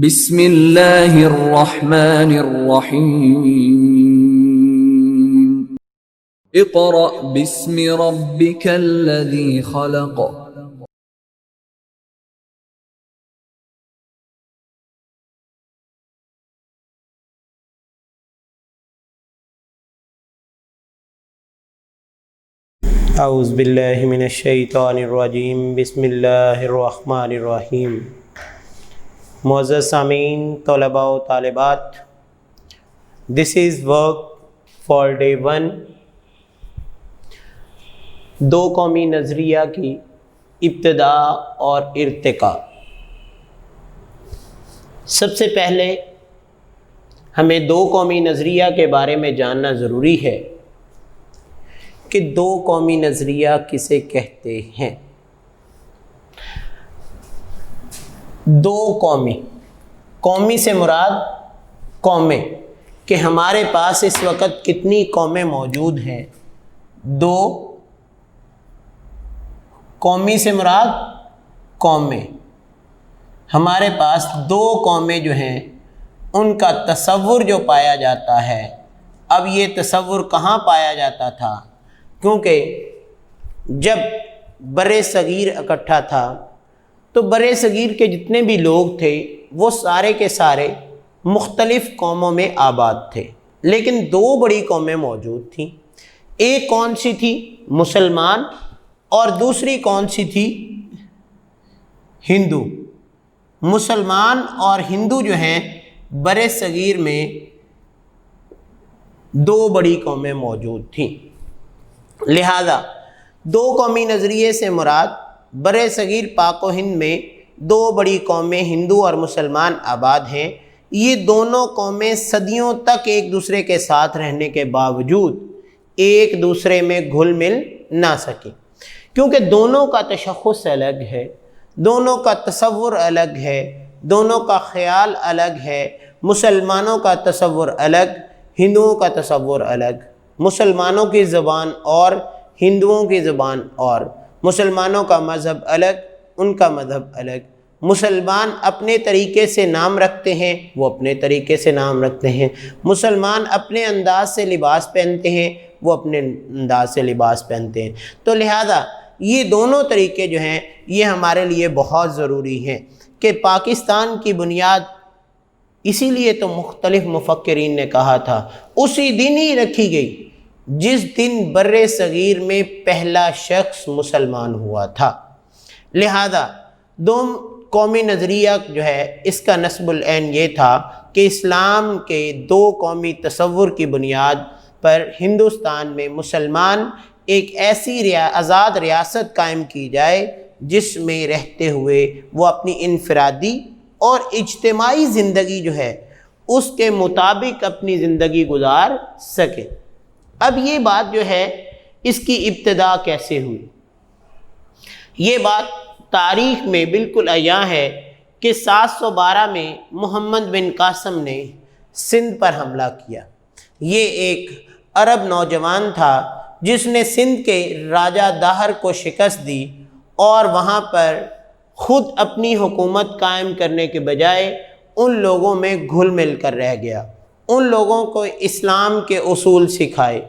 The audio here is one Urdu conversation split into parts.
بسم اللہ الرحمن الرحیم اقرأ باسم ربک الذی خلق اعوذ باللہ من الشیطان الرجیم بسم اللہ الرحمن الرحیم۔ معزز سامعین، طلباء و طالبات، دس از ورک فار ڈے 1، دو قومی نظریہ کی ابتدا اور ارتقاء۔ سب سے پہلے ہمیں دو قومی نظریہ کے بارے میں جاننا ضروری ہے کہ دو قومی نظریہ کسے کہتے ہیں۔ دو قومی سے مراد قومیں، کہ ہمارے پاس اس وقت کتنی قومیں موجود ہیں۔ دو قومی سے مراد قومیں، ہمارے پاس دو قومیں جو ہیں ان کا تصور جو پایا جاتا ہے۔ اب یہ تصور کہاں پایا جاتا تھا؟ کیونکہ جب بر صغیر اکٹھا تھا تو بر صغیر کے جتنے بھی لوگ تھے وہ سارے کے سارے مختلف قوموں میں آباد تھے، لیکن دو بڑی قومیں موجود تھیں۔ ایک کون سی تھی؟ مسلمان، اور دوسری کون سی تھی؟ ہندو۔ مسلمان اور ہندو جو ہیں بر صغیر میں دو بڑی قومیں موجود تھیں۔ لہذا دو قومی نظریے سے مراد بر صغیر پاک و ہند میں دو بڑی قومیں ہندو اور مسلمان آباد ہیں۔ یہ دونوں قومیں صدیوں تک ایک دوسرے کے ساتھ رہنے کے باوجود ایک دوسرے میں گھل مل نہ سکیں، کیونکہ دونوں کا تشخص الگ ہے، دونوں کا تصور الگ ہے، دونوں کا خیال الگ ہے۔ مسلمانوں کا تصور الگ، ہندوؤں کا تصور الگ، مسلمانوں کی زبان اور ہندوؤں کی زبان اور، مسلمانوں کا مذہب الگ، ان کا مذہب الگ۔ مسلمان اپنے طریقے سے نام رکھتے ہیں، وہ اپنے طریقے سے نام رکھتے ہیں۔ مسلمان اپنے انداز سے لباس پہنتے ہیں، وہ اپنے انداز سے لباس پہنتے ہیں۔ تو لہذا یہ دونوں طریقے جو ہیں یہ ہمارے لیے بہت ضروری ہیں کہ پاکستان کی بنیاد اسی لیے تو مختلف مفکرین نے کہا تھا اسی دن ہی رکھی گئی جس دن بر صغیر میں پہلا شخص مسلمان ہوا تھا۔ لہذا دو قومی نظریہ جو ہے اس کا نسب العین یہ تھا کہ اسلام کے دو قومی تصور کی بنیاد پر ہندوستان میں مسلمان ایک ایسی آزاد ریاست قائم کی جائے جس میں رہتے ہوئے وہ اپنی انفرادی اور اجتماعی زندگی جو ہے اس کے مطابق اپنی زندگی گزار سکے۔ اب یہ بات جو ہے اس کی ابتدا کیسے ہوئی؟ یہ بات تاریخ میں بالکل عیاں ہے کہ 712 میں محمد بن قاسم نے سندھ پر حملہ کیا۔ یہ ایک عرب نوجوان تھا جس نے سندھ کے راجہ داہر کو شکست دی اور وہاں پر خود اپنی حکومت قائم کرنے کے بجائے ان لوگوں میں گھل مل کر رہ گیا، ان لوگوں کو اسلام کے اصول سکھائے،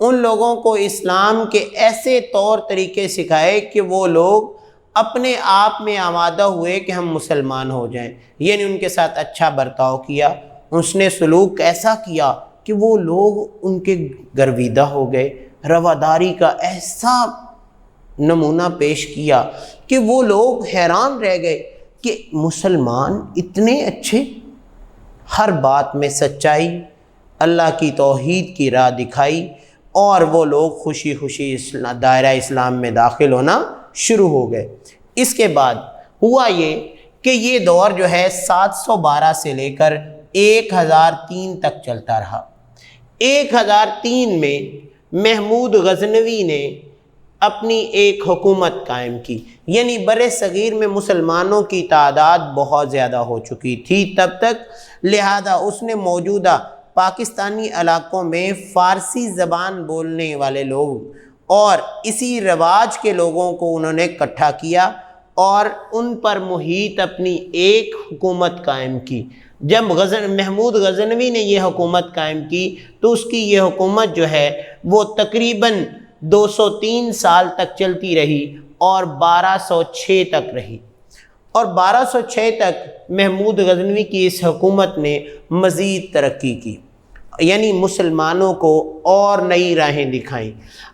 ان لوگوں کو اسلام کے ایسے طور طریقے سکھائے کہ وہ لوگ اپنے آپ میں آمادہ ہوئے کہ ہم مسلمان ہو جائیں۔ یعنی ان کے ساتھ اچھا برتاؤ کیا، اس نے سلوک ایسا کیا کہ وہ لوگ ان کے گرویدہ ہو گئے، رواداری کا ایسا نمونہ پیش کیا کہ وہ لوگ حیران رہ گئے کہ مسلمان اتنے اچھے، ہر بات میں سچائی، اللہ کی توحید کی راہ دکھائی، اور وہ لوگ خوشی خوشی دائرہ اسلام میں داخل ہونا شروع ہو گئے۔ اس کے بعد ہوا یہ کہ یہ دور جو ہے 712 سے لے کر 1003 تک چلتا رہا۔ 1003 میں محمود غزنوی نے اپنی ایک حکومت قائم کی، یعنی بر صغیر میں مسلمانوں کی تعداد بہت زیادہ ہو چکی تھی تب تک، لہذا اس نے موجودہ پاکستانی علاقوں میں فارسی زبان بولنے والے لوگ اور اسی رواج کے لوگوں کو انہوں نے اکٹھا کیا اور ان پر محیط اپنی ایک حکومت قائم کی۔ جب محمود غزنوی نے یہ حکومت قائم کی تو اس کی یہ حکومت جو ہے وہ تقریباً 203 سال تک چلتی رہی اور 1206 تک رہی، اور 1206 تک محمود غزنوی کی اس حکومت نے مزید ترقی کی، یعنی مسلمانوں کو اور نئی راہیں دکھائیں۔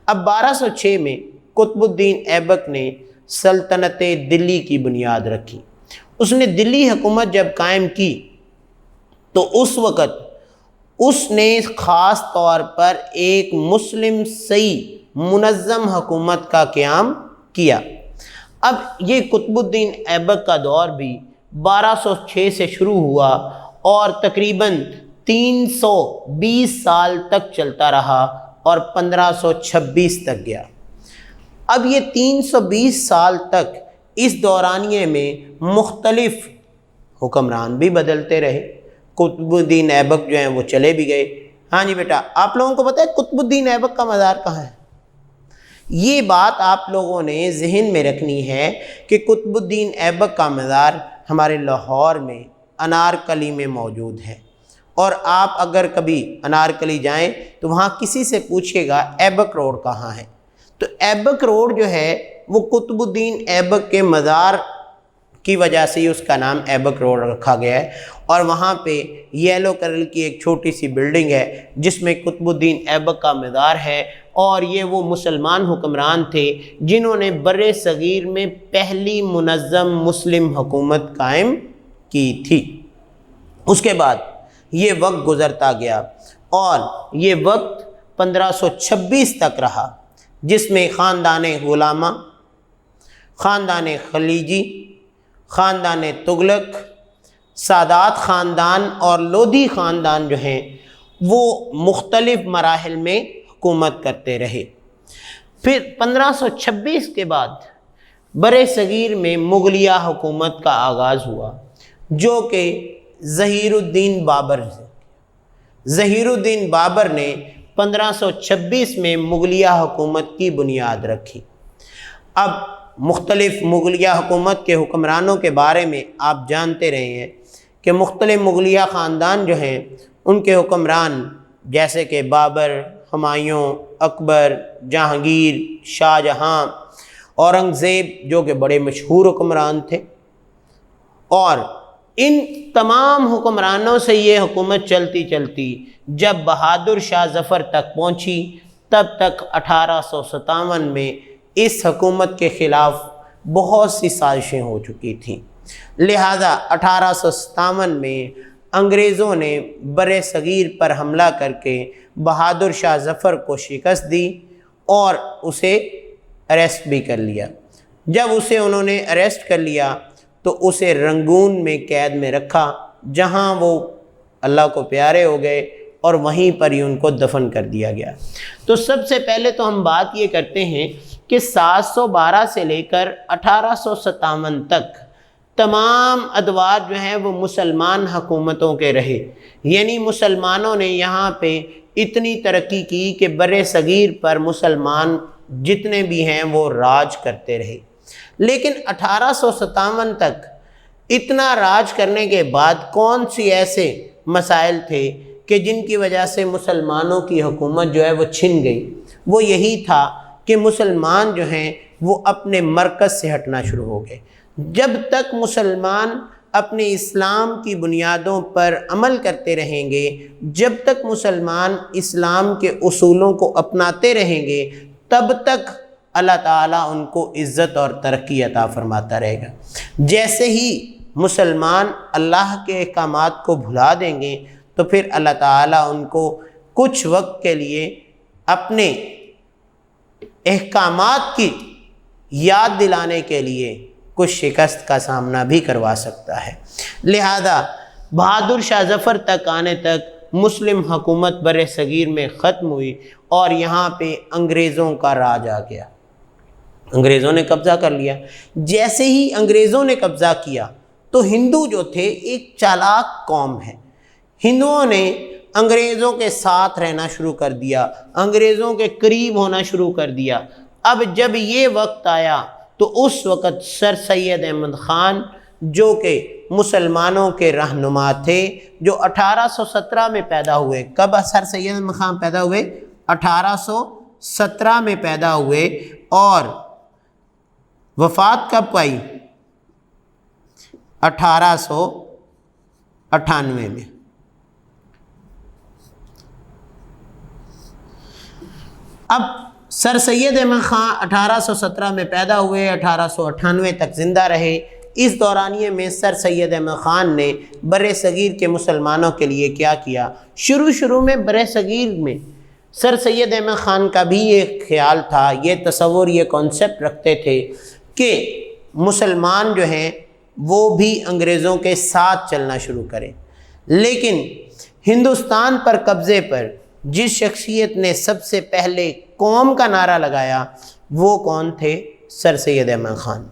اب 1206 میں قطب الدین ایبک نے سلطنت دلی کی بنیاد رکھی۔ اس نے دلی حکومت جب قائم کی تو اس وقت اس نے خاص طور پر ایک مسلم صحیح منظم حکومت کا قیام کیا۔ اب یہ قطب الدین ایبک کا دور بھی 1206 سے شروع ہوا اور تقریباً 320 سال تک چلتا رہا اور 1526 تک گیا۔ اب یہ 320 سال تک اس دورانیے میں مختلف حکمران بھی بدلتے رہے۔ قطب الدین ایبک جو ہیں وہ چلے بھی گئے۔ ہاں جی بیٹا، آپ لوگوں کو پتہ ہے قطب الدین ایبک کا مزار کہاں ہے؟ یہ بات آپ لوگوں نے ذہن میں رکھنی ہے کہ قطب الدین ایبک کا مزار ہمارے لاہور میں انارکلی میں موجود ہے، اور آپ اگر کبھی انارکلی جائیں تو وہاں کسی سے پوچھے گا ایبک روڈ کہاں ہے، تو ایبک روڈ جو ہے وہ قطب الدین ایبک کے مزار کی وجہ سے ہی اس کا نام ایبک روڈ رکھا گیا ہے۔ اور وہاں پہ یلو کلر کی ایک چھوٹی سی بلڈنگ ہے جس میں قطب الدین ایبک کا مزار ہے، اور یہ وہ مسلمان حکمران تھے جنہوں نے بر صغیر میں پہلی منظم مسلم حکومت قائم کی تھی۔ اس کے بعد یہ وقت گزرتا گیا اور یہ وقت 1526 تک رہا، جس میں خاندان غلامہ، خاندان خلیجی، خاندان تغلق، سادات خاندان اور لودھی خاندان جو ہیں وہ مختلف مراحل میں حکومت کرتے رہے۔ پھر 1526 کے بعد بر صغیر میں مغلیہ حکومت کا آغاز ہوا، جو کہ ظہیر الدین بابر ظہیر الدین بابر نے 1526 میں مغلیہ حکومت کی بنیاد رکھی۔ اب مختلف مغلیہ حکومت کے حکمرانوں کے بارے میں آپ جانتے رہے ہیں کہ مختلف مغلیہ خاندان جو ہیں ان کے حکمران جیسے کہ بابر، ہمایوں، اکبر، جہانگیر، شاہ جہاں، اورنگزیب جو کہ بڑے مشہور حکمران تھے، اور ان تمام حکمرانوں سے یہ حکومت چلتی چلتی جب بہادر شاہ ظفر تک پہنچی، تب تک 1857 میں اس حکومت کے خلاف بہت سی سازشیں ہو چکی تھیں، لہذا 1857 میں انگریزوں نے بر صغیر پر حملہ کر کے بہادر شاہ ظفر کو شکست دی اور اسے اریسٹ بھی کر لیا۔ جب اسے انہوں نے اریسٹ کر لیا تو اسے رنگون میں قید میں رکھا، جہاں وہ اللہ کو پیارے ہو گئے اور وہیں پر ہی ان کو دفن کر دیا گیا۔ تو سب سے پہلے تو ہم بات یہ کرتے ہیں کہ 712 سے لے کر 1857 تک تمام ادوار جو ہیں وہ مسلمان حکومتوں کے رہے، یعنی مسلمانوں نے یہاں پہ اتنی ترقی کی کہ بر صغیر پر مسلمان جتنے بھی ہیں وہ راج کرتے رہے۔ لیکن 1857 تک اتنا راج کرنے کے بعد کون سی ایسے مسائل تھے کہ جن کی وجہ سے مسلمانوں کی حکومت جو ہے وہ چھن گئی؟ وہ یہی تھا کہ مسلمان جو ہیں وہ اپنے مرکز سے ہٹنا شروع ہو گئے۔ جب تک مسلمان اپنے اسلام کی بنیادوں پر عمل کرتے رہیں گے، جب تک مسلمان اسلام کے اصولوں کو اپناتے رہیں گے، تب تک اللہ تعالیٰ ان کو عزت اور ترقی عطا فرماتا رہے گا۔ جیسے ہی مسلمان اللہ کے احکامات کو بھلا دیں گے تو پھر اللہ تعالیٰ ان کو کچھ وقت کے لیے اپنے احکامات کی یاد دلانے کے لیے کچھ شکست کا سامنا بھی کروا سکتا ہے۔ لہذا بہادر شاہ ظفر تک آنے تک مسلم حکومت بر صغیر میں ختم ہوئی اور یہاں پہ انگریزوں کا راج آ گیا، انگریزوں نے قبضہ کر لیا۔ جیسے ہی انگریزوں نے قبضہ کیا تو ہندو جو تھے ایک چالاک قوم ہے، ہندوؤں نے انگریزوں کے ساتھ رہنا شروع کر دیا، انگریزوں کے قریب ہونا شروع کر دیا۔ اب جب یہ وقت آیا تو اس وقت سر سید احمد خان جو کہ مسلمانوں کے رہنما تھے، جو 1817 میں پیدا ہوئے. کب سر سید احمد خان پیدا ہوئے؟ 1817 میں پیدا ہوئے اور وفات کب پائی؟ 1898 میں. اب سر سید احمد خان 1817 میں پیدا ہوئے، 1898 تک زندہ رہے. اس دورانیے میں سر سید احمد خان نے بر صغیر کے مسلمانوں کے لیے کیا کیا؟ شروع میں بر صغیر میں سر سید احمد خان کا بھی یہ خیال تھا، یہ تصور، یہ کانسیپٹ رکھتے تھے کہ مسلمان جو ہیں وہ بھی انگریزوں کے ساتھ چلنا شروع کریں. لیکن ہندوستان پر قبضے پر جس شخصیت نے سب سے پہلے قوم کا نعرہ لگایا وہ کون تھے؟ سر سید احمد خان.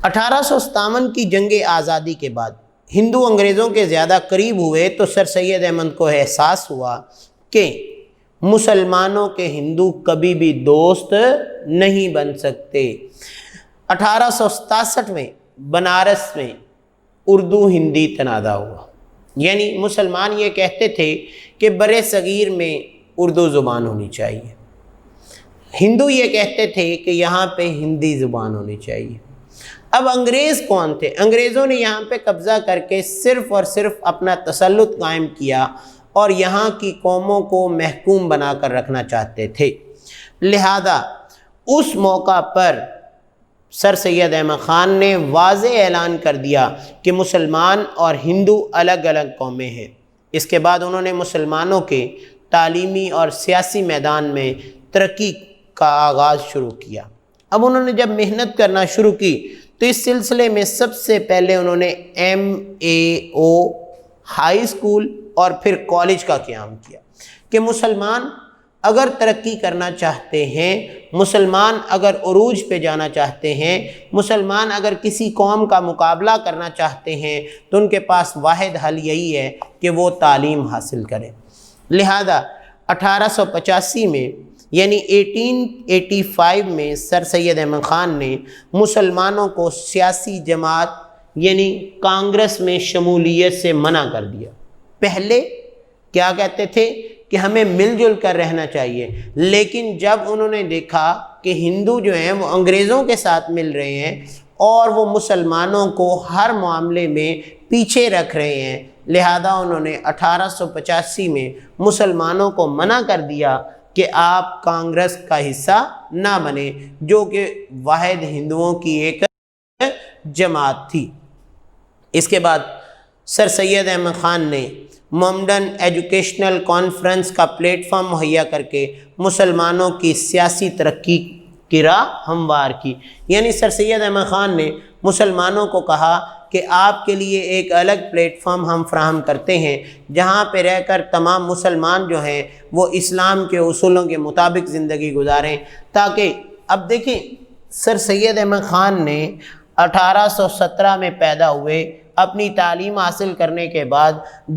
1857 کی جنگ آزادی کے بعد ہندو انگریزوں کے زیادہ قریب ہوئے تو سر سید احمد کو احساس ہوا کہ مسلمانوں کے ہندو کبھی بھی دوست نہیں بن سکتے. 1867 میں بنارس میں اردو ہندی تنازع ہوا. یعنی مسلمان یہ کہتے تھے کہ بر صغیر میں اردو زبان ہونی چاہیے، ہندو یہ کہتے تھے کہ یہاں پہ ہندی زبان ہونی چاہیے. اب انگریز کون تھے؟ انگریزوں نے یہاں پہ قبضہ کر کے صرف اور صرف اپنا تسلط قائم کیا اور یہاں کی قوموں کو محکوم بنا کر رکھنا چاہتے تھے. لہذا اس موقع پر سر سید احمد خان نے واضح اعلان کر دیا کہ مسلمان اور ہندو الگ الگ قومیں ہیں. اس کے بعد انہوں نے مسلمانوں کے تعلیمی اور سیاسی میدان میں ترقی کا آغاز شروع کیا. اب انہوں نے جب محنت کرنا شروع کی تو اس سلسلے میں سب سے پہلے انہوں نے MAO ہائی اسکول اور پھر کالج کا قیام کیا کہ مسلمان اگر ترقی کرنا چاہتے ہیں، مسلمان اگر عروج پہ جانا چاہتے ہیں، مسلمان اگر کسی قوم کا مقابلہ کرنا چاہتے ہیں تو ان کے پاس واحد حل یہی ہے کہ وہ تعلیم حاصل کریں. لہذا 1885 میں یعنی 1885 میں سر سید احمد خان نے مسلمانوں کو سیاسی جماعت یعنی کانگریس میں شمولیت سے منع کر دیا. پہلے کیا کہتے تھے کہ ہمیں مل جل کر رہنا چاہیے، لیکن جب انہوں نے دیکھا کہ ہندو جو ہیں وہ انگریزوں کے ساتھ مل رہے ہیں اور وہ مسلمانوں کو ہر معاملے میں پیچھے رکھ رہے ہیں، لہذا انہوں نے 1885 میں مسلمانوں کو منع کر دیا کہ آپ کانگریس کا حصہ نہ بنیں، جو کہ واحد ہندوؤں کی ایک جماعت تھی. اس کے بعد سر سید احمد خان نے مومڈن ایجوکیشنل کانفرنس کا پلیٹ فارم مہیا کر کے مسلمانوں کی سیاسی ترقی کی راہ ہموار کی. یعنی سر سید احمد خان نے مسلمانوں کو کہا کہ آپ کے لیے ایک الگ پلیٹ فارم ہم فراہم کرتے ہیں جہاں پہ رہ کر تمام مسلمان جو ہیں وہ اسلام کے اصولوں کے مطابق زندگی گزاریں. تاکہ اب دیکھیں سر سید احمد خان نے 1817 میں پیدا ہوئے، اپنی تعلیم حاصل کرنے کے بعد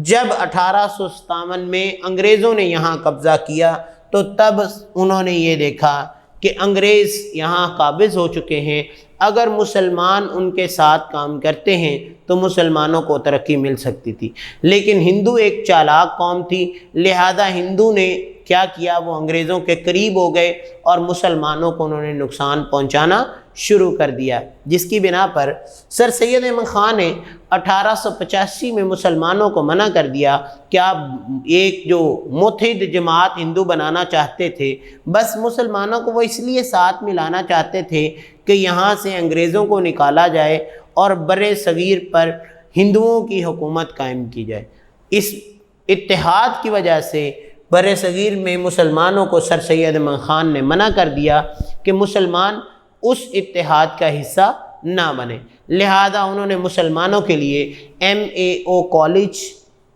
جب 1857 میں انگریزوں نے یہاں قبضہ کیا تو تب انہوں نے یہ دیکھا کہ انگریز یہاں قابض ہو چکے ہیں، اگر مسلمان ان کے ساتھ کام کرتے ہیں تو مسلمانوں کو ترقی مل سکتی تھی. لیکن ہندو ایک چالاک قوم تھی، لہذا ہندو نے کیا کیا، وہ انگریزوں کے قریب ہو گئے اور مسلمانوں کو انہوں نے نقصان پہنچانا شروع کر دیا، جس کی بنا پر سر سید احمد خان نے 1885 میں مسلمانوں کو منع کر دیا کہ آپ ایک جو متحد جماعت ہندو بنانا چاہتے تھے، بس مسلمانوں کو وہ اس لیے ساتھ ملانا چاہتے تھے کہ یہاں سے انگریزوں کو نکالا جائے اور بر صغیر پر ہندوؤں کی حکومت قائم کی جائے. اس اتحاد کی وجہ سے بر صغیر میں مسلمانوں کو سر سید احمد خان نے منع کر دیا کہ مسلمان اس اتحاد کا حصہ نہ بنے. لہذا انہوں نے مسلمانوں کے لیے MAO کالج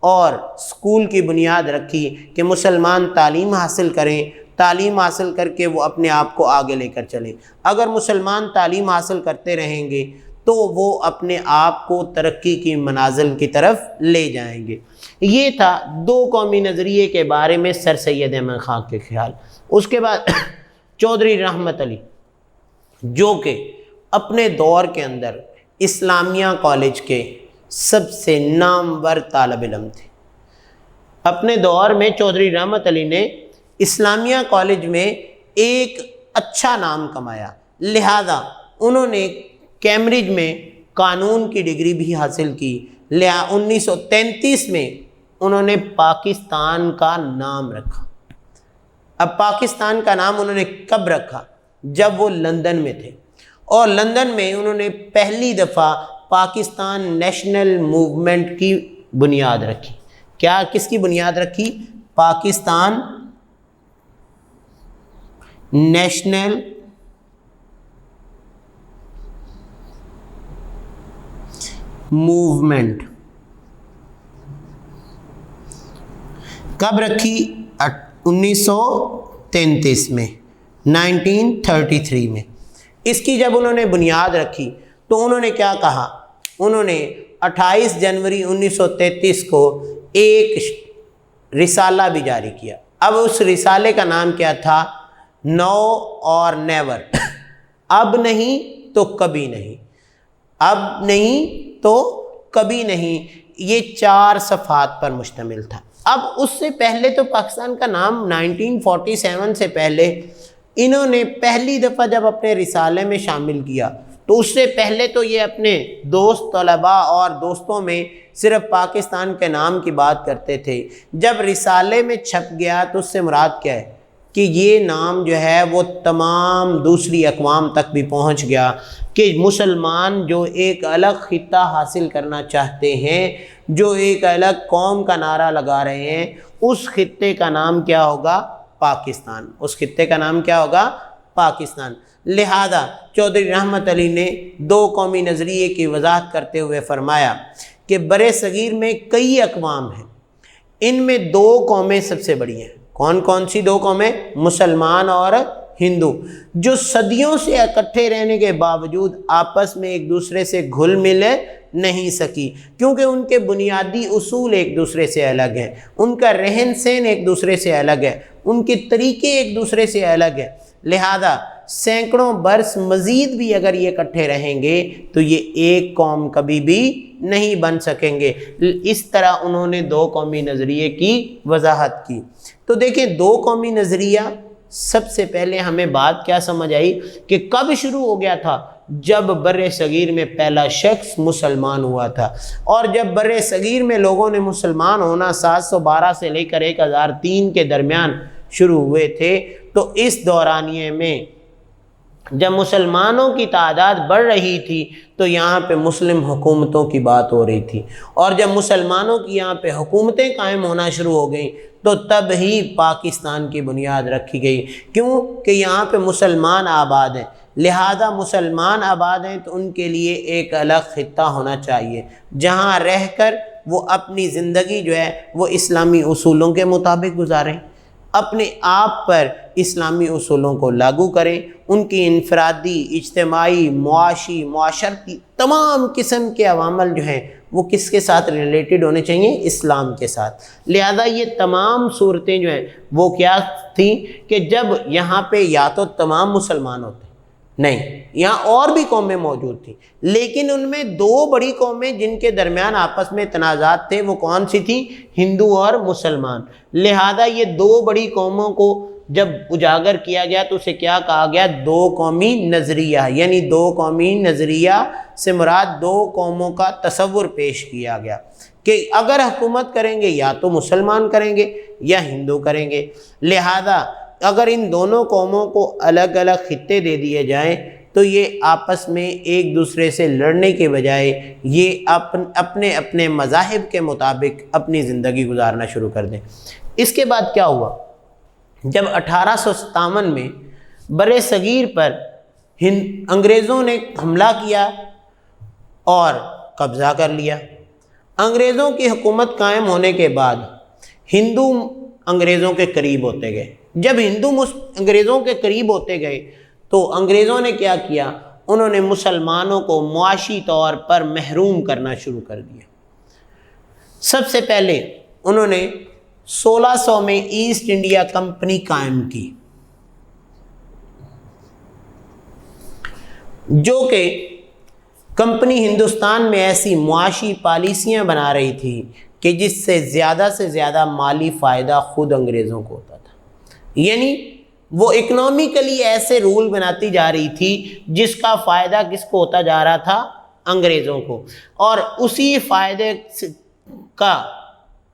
اور اسکول کی بنیاد رکھی کہ مسلمان تعلیم حاصل کریں، تعلیم حاصل کر کے وہ اپنے آپ کو آگے لے کر چلیں. اگر مسلمان تعلیم حاصل کرتے رہیں گے تو وہ اپنے آپ کو ترقی کی منازل کی طرف لے جائیں گے. یہ تھا دو قومی نظریے کے بارے میں سر سید احمد خان کے خیال. اس کے بعد چودھری رحمت علی جو کہ اپنے دور کے اندر اسلامیہ کالج کے سب سے نامور طالب علم تھے۔ اپنے دور میں چودھری رحمت علی نے اسلامیہ کالج میں ایک اچھا نام کمایا، لہذا انہوں نے کیمبرج میں قانون کی ڈگری بھی حاصل کی۔ 1933 میں انہوں نے پاکستان کا نام رکھا۔ اب پاکستان کا نام انہوں نے کب رکھا؟ جب وہ لندن میں تھے، اور لندن میں انہوں نے پہلی دفعہ پاکستان نیشنل موومنٹ کی بنیاد رکھی۔ کیا کس کی بنیاد رکھی؟ پاکستان نیشنل موومنٹ کب رکھی؟ 1933 میں، 1933 میں۔ اس کی جب انہوں نے بنیاد رکھی تو انہوں نے کیا کہا؟ انہوں نے 28 جنوری 1933 کو ایک رسالہ بھی جاری کیا۔ اب اس رسالے کا نام کیا تھا؟ نو اور نیور، اب نہیں تو کبھی نہیں، اب نہیں تو کبھی نہیں۔ یہ 4 صفحات پر مشتمل تھا۔ اب اس سے پہلے تو پاکستان کا نام 1947 سے پہلے انہوں نے پہلی دفعہ جب اپنے رسالے میں شامل کیا تو اس سے پہلے تو یہ اپنے دوست طلباء اور دوستوں میں صرف پاکستان کے نام کی بات کرتے تھے۔ جب رسالے میں چھپ گیا تو اس سے مراد کیا ہے کہ یہ نام جو ہے وہ تمام دوسری اقوام تک بھی پہنچ گیا کہ مسلمان جو ایک الگ خطہ حاصل کرنا چاہتے ہیں، جو ایک الگ قوم کا نعرہ لگا رہے ہیں، اس خطے کا نام کیا ہوگا؟ پاکستان۔ اس خطے کا نام کیا ہوگا؟ پاکستان۔ لہذا چودھری رحمت علی نے 2 قومی نظریے کی وضاحت کرتے ہوئے فرمایا کہ بر صغیر میں کئی اقوام ہیں، ان میں 2 قومیں سب سے بڑی ہیں۔ کون کون سی 2 قومیں؟ مسلمان اور ہندو، جو صدیوں سے اکٹھے رہنے کے باوجود آپس میں ایک دوسرے سے گھل مل نہیں سکی، کیونکہ ان کے بنیادی اصول ایک دوسرے سے الگ ہیں، ان کا رہن سہن ایک دوسرے سے الگ ہے، ان کے طریقے ایک دوسرے سے الگ ہیں۔ لہذا سینکڑوں برس مزید بھی اگر یہ اکٹھے رہیں گے تو یہ ایک قوم کبھی بھی نہیں بن سکیں گے۔ اس طرح انہوں نے 2 قومی نظریے کی وضاحت کی۔ تو دیکھیں 2 قومی نظریہ، سب سے پہلے ہمیں بات کیا سمجھ آئی کہ کب شروع ہو گیا تھا؟ جب بر صغیر میں پہلا شخص مسلمان ہوا تھا، اور جب بر صغیر میں لوگوں نے مسلمان ہونا 712 سے لے کر 1003 کے درمیان شروع ہوئے تھے، تو اس دورانیے میں جب مسلمانوں کی تعداد بڑھ رہی تھی تو یہاں پہ مسلم حکومتوں کی بات ہو رہی تھی، اور جب مسلمانوں کی یہاں پہ حکومتیں قائم ہونا شروع ہو گئیں تو تب ہی پاکستان کی بنیاد رکھی گئی۔ کیوں؟ کہ یہاں پہ مسلمان آباد ہیں، لہذا مسلمان آباد ہیں تو ان کے لیے ایک الگ خطہ ہونا چاہیے جہاں رہ کر وہ اپنی زندگی جو ہے وہ اسلامی اصولوں کے مطابق گزاریں، اپنے آپ پر اسلامی اصولوں کو لاگو کریں، ان کی انفرادی، اجتماعی، معاشی، معاشرتی تمام قسم کے عوامل جو ہیں وہ کس کے ساتھ ریلیٹڈ ہونے چاہیے؟ اسلام کے ساتھ۔ لہذا یہ تمام صورتیں جو ہیں وہ کیا تھیں کہ جب یہاں پہ یا تو تمام مسلمان ہوتے نہیں، یہاں اور بھی قومیں موجود تھیں، لیکن ان میں 2 بڑی قومیں جن کے درمیان آپس میں تنازعات تھے وہ کون سی تھیں؟ ہندو اور مسلمان۔ لہذا یہ 2 بڑی قوموں کو جب اجاگر کیا گیا تو اسے کیا کہا گیا؟ 2 قومی نظریہ، یعنی 2 قومی نظریہ سے مراد 2 قوموں کا تصور پیش کیا گیا کہ اگر حکومت کریں گے یا تو مسلمان کریں گے یا ہندو کریں گے۔ لہذا اگر ان دونوں قوموں کو الگ الگ خطے دے دیے جائیں تو یہ آپس میں ایک دوسرے سے لڑنے کے بجائے یہ اپنے اپنے مذاہب کے مطابق اپنی زندگی گزارنا شروع کر دیں۔ اس کے بعد کیا ہوا؟ جب 1857 میں بر صغیر پر انگریزوں نے حملہ کیا اور قبضہ کر لیا۔ انگریزوں کی حکومت قائم ہونے کے بعد ہندو انگریزوں کے قریب ہوتے گئے۔ جب ہندو انگریزوں کے قریب ہوتے گئے تو انگریزوں نے کیا کیا؟ انہوں نے مسلمانوں کو معاشی طور پر محروم کرنا شروع کر دیا۔ سب سے پہلے انہوں نے 1600 میں ایسٹ انڈیا کمپنی قائم کی، جو کہ کمپنی ہندوستان میں ایسی معاشی پالیسیاں بنا رہی تھی کہ جس سے زیادہ مالی فائدہ خود انگریزوں کو ہوتا تھا، یعنی وہ اکنومیکلی ایسے رول بناتی جا رہی تھی جس کا فائدہ کس کو ہوتا جا رہا تھا؟ انگریزوں کو۔ اور اسی فائدے کا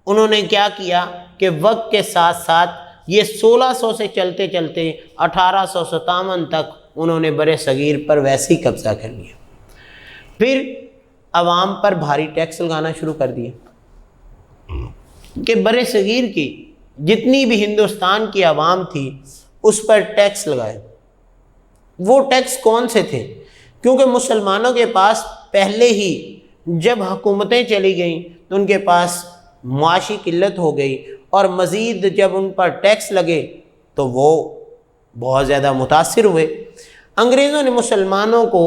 انہوں نے کیا کیا کہ وقت کے ساتھ ساتھ یہ 1600 سے چلتے چلتے 1857 تک انہوں نے بر صغیر پر ویسے ہی قبضہ کر لیا۔ پھر عوام پر بھاری ٹیکس لگانا شروع کر دیا کہ بر صغیر کی جتنی بھی ہندوستان کی عوام تھی اس پر ٹیکس لگائے۔ وہ ٹیکس کون سے تھے؟ کیونکہ مسلمانوں کے پاس پہلے ہی جب حکومتیں چلی گئیں تو ان کے پاس معاشی قلت ہو گئی، اور مزید جب ان پر ٹیکس لگے تو وہ بہت زیادہ متاثر ہوئے۔ انگریزوں نے مسلمانوں کو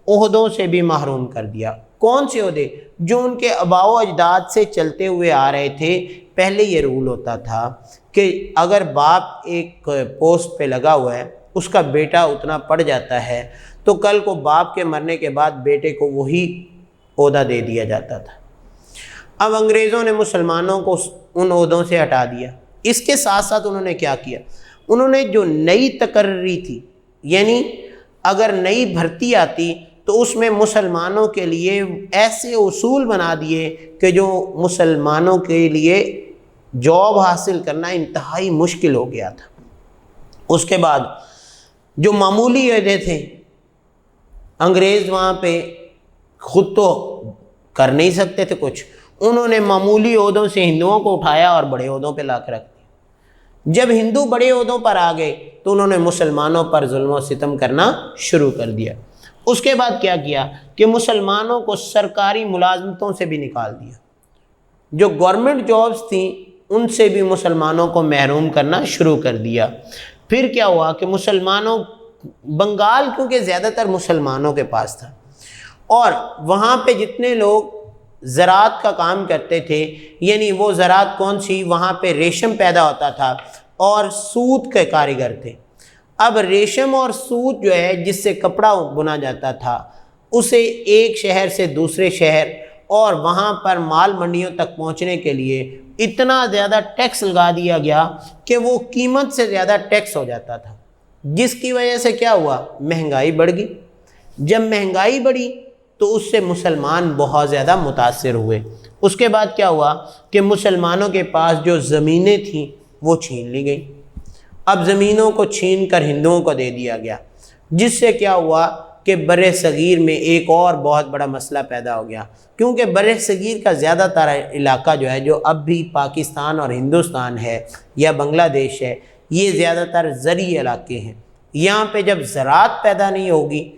عہدوں سے بھی محروم کر دیا۔ کون سے عہدے؟ جو ان کے آباء و اجداد سے چلتے ہوئے آ رہے تھے۔ پہلے یہ رول ہوتا تھا کہ اگر باپ ایک پوسٹ پہ لگا ہوا ہے، اس کا بیٹا اتنا پڑ جاتا ہے تو کل کو باپ کے مرنے کے بعد بیٹے کو وہی عہدہ دے دیا جاتا تھا۔ اب انگریزوں نے مسلمانوں کو ان عہدوں سے ہٹا دیا۔ اس کے ساتھ ساتھ انہوں نے کیا کیا؟ انہوں نے جو نئی تقرری تھی، یعنی اگر نئی بھرتی آتی تو اس میں مسلمانوں کے لیے ایسے اصول بنا دیے کہ جو مسلمانوں کے لیے جاب حاصل کرنا انتہائی مشکل ہو گیا تھا۔ اس کے بعد جو معمولی عہدے تھے، انگریز وہاں پہ خود تو کر نہیں سکتے تھے کچھ، انہوں نے معمولی عہدوں سے ہندوؤں کو اٹھایا اور بڑے عہدوں پہ لا کے رکھ دیا۔ جب ہندو بڑے عہدوں پر آ گئے تو انہوں نے مسلمانوں پر ظلم و ستم کرنا شروع کر دیا۔ اس کے بعد کیا کیا کہ مسلمانوں کو سرکاری ملازمتوں سے بھی نکال دیا۔ جو گورنمنٹ جابز تھیں ان سے بھی مسلمانوں کو محروم کرنا شروع کر دیا۔ پھر کیا ہوا کہ مسلمانوں، بنگال کیونکہ زیادہ تر مسلمانوں کے پاس تھا، اور وہاں پہ جتنے لوگ زراعت کا کام کرتے تھے، یعنی وہ زراعت کون سی، وہاں پہ ریشم پیدا ہوتا تھا اور سوت کے کاریگر تھے۔ اب ریشم اور سوت جو ہے جس سے کپڑا بنا جاتا تھا، اسے ایک شہر سے دوسرے شہر اور وہاں پر مال منڈیوں تک پہنچنے کے لیے اتنا زیادہ ٹیکس لگا دیا گیا کہ وہ قیمت سے زیادہ ٹیکس ہو جاتا تھا، جس کی وجہ سے کیا ہوا؟ مہنگائی بڑھ گئی۔ جب مہنگائی بڑھی تو اس سے مسلمان بہت زیادہ متاثر ہوئے۔ اس کے بعد کیا ہوا کہ مسلمانوں کے پاس جو زمینیں تھیں وہ چھین لی گئیں۔ اب زمینوں کو چھین کر ہندوؤں کو دے دیا گیا، جس سے کیا ہوا کہ بر صغیر میں ایک اور بہت بڑا مسئلہ پیدا ہو گیا، کیونکہ بر صغیر کا زیادہ تر علاقہ جو ہے، جو اب بھی پاکستان اور ہندوستان ہے یا بنگلہ دیش ہے، یہ زیادہ تر زرعی علاقے ہیں۔ یہاں پہ جب زراعت پیدا نہیں ہوگی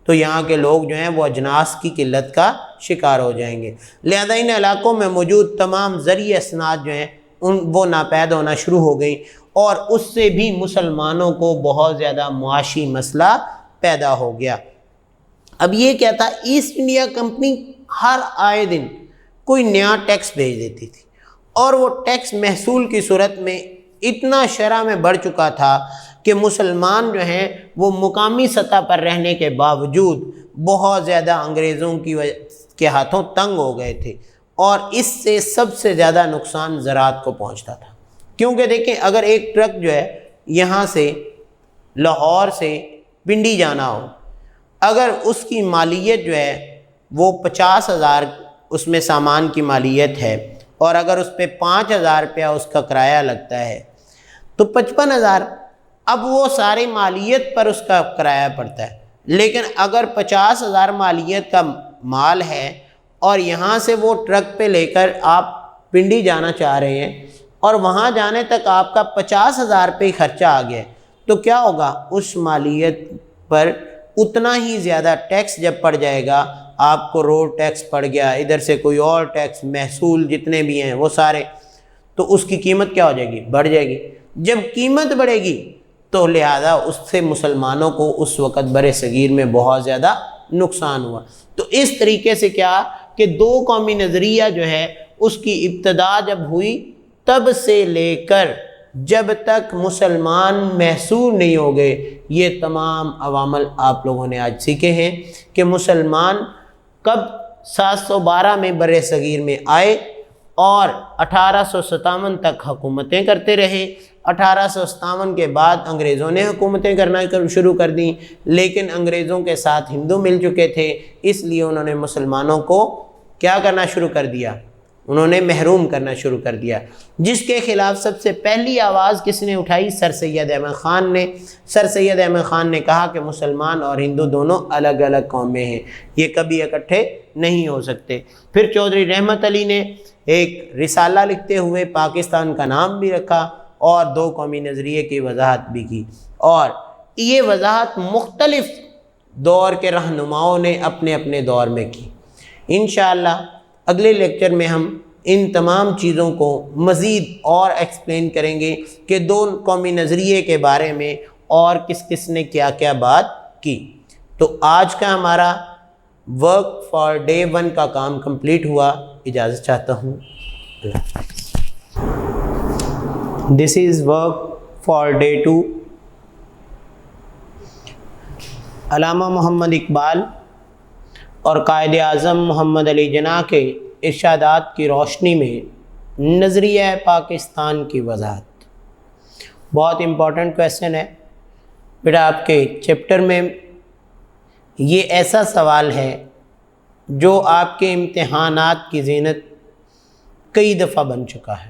تو یہاں کے لوگ جو ہیں وہ اجناس کی قلت کا شکار ہو جائیں گے، لہذا ان علاقوں میں موجود تمام زرعی اسناد جو ہیں وہ ناپید ہونا شروع ہو گئی، اور اس سے بھی مسلمانوں کو بہت زیادہ معاشی مسئلہ پیدا ہو گیا۔ اب یہ کیا تھا؟ ایسٹ انڈیا کمپنی ہر آئے دن کوئی نیا ٹیکس بھیج دیتی تھی، اور وہ ٹیکس محصول کی صورت میں اتنا شرح میں بڑھ چکا تھا کہ مسلمان جو ہیں وہ مقامی سطح پر رہنے کے باوجود بہت زیادہ انگریزوں کے ہاتھوں تنگ ہو گئے تھے، اور اس سے سب سے زیادہ نقصان زراعت کو پہنچتا تھا۔ کیونکہ دیکھیں، اگر ایک ٹرک جو ہے یہاں سے لاہور سے پنڈی جانا ہو، اگر اس کی مالیت جو ہے وہ 50,000 اس میں سامان کی مالیت ہے، اور اگر اس پہ 5,000 روپیہ اس کا کرایہ لگتا ہے تو 55,000، اب وہ ساری مالیت پر اس کا کرایہ پڑتا ہے۔ لیکن اگر 50,000 مالیت کا مال ہے اور یہاں سے وہ ٹرک پہ لے کر آپ پنڈی جانا چاہ رہے ہیں اور وہاں جانے تک آپ کا 50,000 روپے خرچہ آ گیا، تو کیا ہوگا؟ اس مالیت پر اتنا ہی زیادہ ٹیکس جب پڑ جائے گا، آپ کو روڈ ٹیکس پڑ گیا، ادھر سے کوئی اور ٹیکس، محصول جتنے بھی ہیں وہ سارے، تو اس کی قیمت کیا ہو جائے گی؟ بڑھ جائے گی۔ جب قیمت بڑھے گی تو لہذا اس سے مسلمانوں کو اس وقت بر صغیر میں بہت زیادہ نقصان ہوا۔ تو اس طریقے سے کیا کہ دو قومی نظریہ جو ہے اس کی ابتدا جب ہوئی، تب سے لے کر جب تک مسلمان محصور نہیں ہو گئے۔ یہ تمام عوامل آپ لوگوں نے آج سیکھے ہیں کہ مسلمان کب 712 میں بر صغیر میں آئے اور 1857 تک حکومتیں کرتے رہے۔ 1857 کے بعد انگریزوں نے حکومتیں کرنا شروع کر دیں، لیکن انگریزوں کے ساتھ ہندو مل چکے تھے، اس لیے انہوں نے مسلمانوں کو کیا کرنا شروع کر دیا؟ انہوں نے محروم کرنا شروع کر دیا، جس کے خلاف سب سے پہلی آواز کس نے اٹھائی؟ سر سید احمد خان نے۔ سر سید احمد خان نے کہا کہ مسلمان اور ہندو دونوں الگ الگ قومیں ہیں، یہ کبھی اکٹھے نہیں ہو سکتے۔ پھر چودھری رحمت علی نے ایک رسالہ لکھتے ہوئے پاکستان کا نام بھی رکھا اور دو قومی نظریے کی وضاحت بھی کی، اور یہ وضاحت مختلف دور کے رہنماؤں نے اپنے اپنے دور میں کی۔ انشاءاللہ اگلے لیکچر میں ہم ان تمام چیزوں کو مزید اور ایکسپلین کریں گے کہ دو قومی نظریے کے بارے میں اور کس کس نے کیا کیا بات کی۔ تو آج کا ہمارا ورک فار ڈے 1 کا کام کمپلیٹ ہوا۔ اجازت چاہتا ہوں۔ دس از ورک فار ڈے 2۔ علامہ محمد اقبال اور قائد اعظم محمد علی جناح کے ارشادات کی روشنی میں نظریہ پاکستان کی وضاحت۔ بہت امپورٹنٹ کویسچن ہے بیٹا، آپ کے چیپٹر میں یہ ایسا سوال ہے جو آپ کے امتحانات کی زینت کئی دفعہ بن چکا ہے،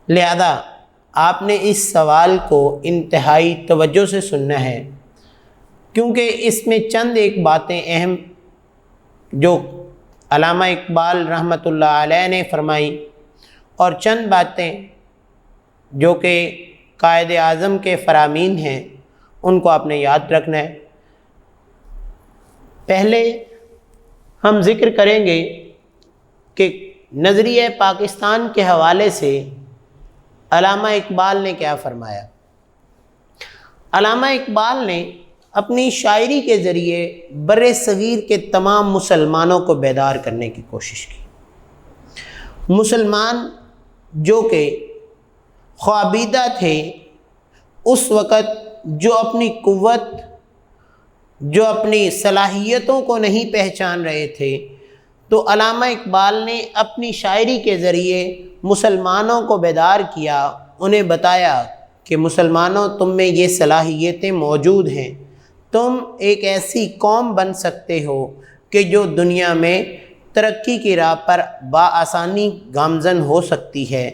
لہذا آپ نے اس سوال کو انتہائی توجہ سے سننا ہے، کیونکہ اس میں چند ایک باتیں اہم جو علامہ اقبال رحمۃ اللہ علیہ نے فرمائی اور چند باتیں جو کہ قائد اعظم کے فرامین ہیں ان کو آپ نے یاد رکھنا ہے۔ پہلے ہم ذکر کریں گے کہ نظریہ پاکستان کے حوالے سے علامہ اقبال نے کیا فرمایا۔ علامہ اقبال نے اپنی شاعری کے ذریعے بر صغیر کے تمام مسلمانوں کو بیدار کرنے کی کوشش کی۔ مسلمان جو کہ خوابیدہ تھے اس وقت، جو اپنی قوت، جو اپنی صلاحیتوں کو نہیں پہچان رہے تھے، تو علامہ اقبال نے اپنی شاعری کے ذریعے مسلمانوں کو بیدار کیا، انہیں بتایا کہ مسلمانوں تم میں یہ صلاحیتیں موجود ہیں، تم ایک ایسی قوم بن سکتے ہو کہ جو دنیا میں ترقی کی راہ پر بآسانی گامزن ہو سکتی ہے،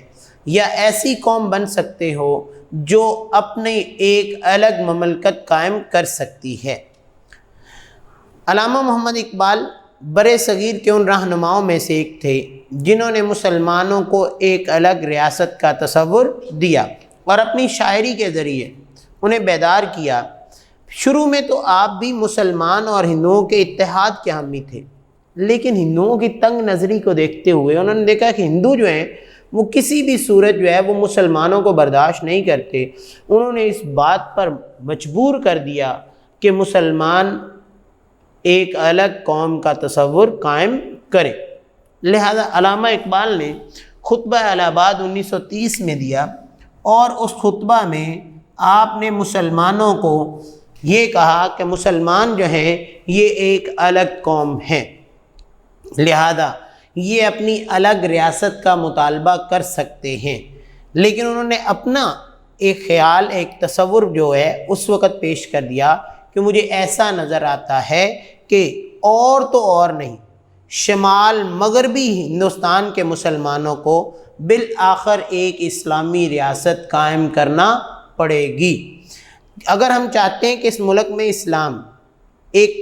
یا ایسی قوم بن سکتے ہو جو اپنے ایک الگ مملکت قائم کر سکتی ہے۔ علامہ محمد اقبال بر صغیر کے ان رہنماؤں میں سے ایک تھے جنہوں نے مسلمانوں کو ایک الگ ریاست کا تصور دیا اور اپنی شاعری کے ذریعے انہیں بیدار کیا۔ شروع میں تو آپ بھی مسلمان اور ہندوؤں کے اتحاد کے حامی تھے، لیکن ہندوؤں کی تنگ نظری کو دیکھتے ہوئے انہوں نے دیکھا کہ ہندو جو ہیں وہ کسی بھی صورت جو ہے وہ مسلمانوں کو برداشت نہیں کرتے۔ انہوں نے اس بات پر مجبور کر دیا کہ مسلمان ایک الگ قوم کا تصور قائم کریں۔ لہذا علامہ اقبال نے خطبہ الہ آباد 1930 میں دیا، اور اس خطبہ میں آپ نے مسلمانوں کو یہ کہا کہ مسلمان جو ہیں یہ ایک الگ قوم ہیں، لہذا یہ اپنی الگ ریاست کا مطالبہ کر سکتے ہیں۔ لیکن انہوں نے اپنا ایک خیال، ایک تصور جو ہے اس وقت پیش کر دیا کہ مجھے ایسا نظر آتا ہے کہ اور تو اور نہیں، شمال مغربی ہندوستان کے مسلمانوں کو بالآخر ایک اسلامی ریاست قائم کرنا پڑے گی۔ اگر ہم چاہتے ہیں کہ اس ملک میں اسلام ایک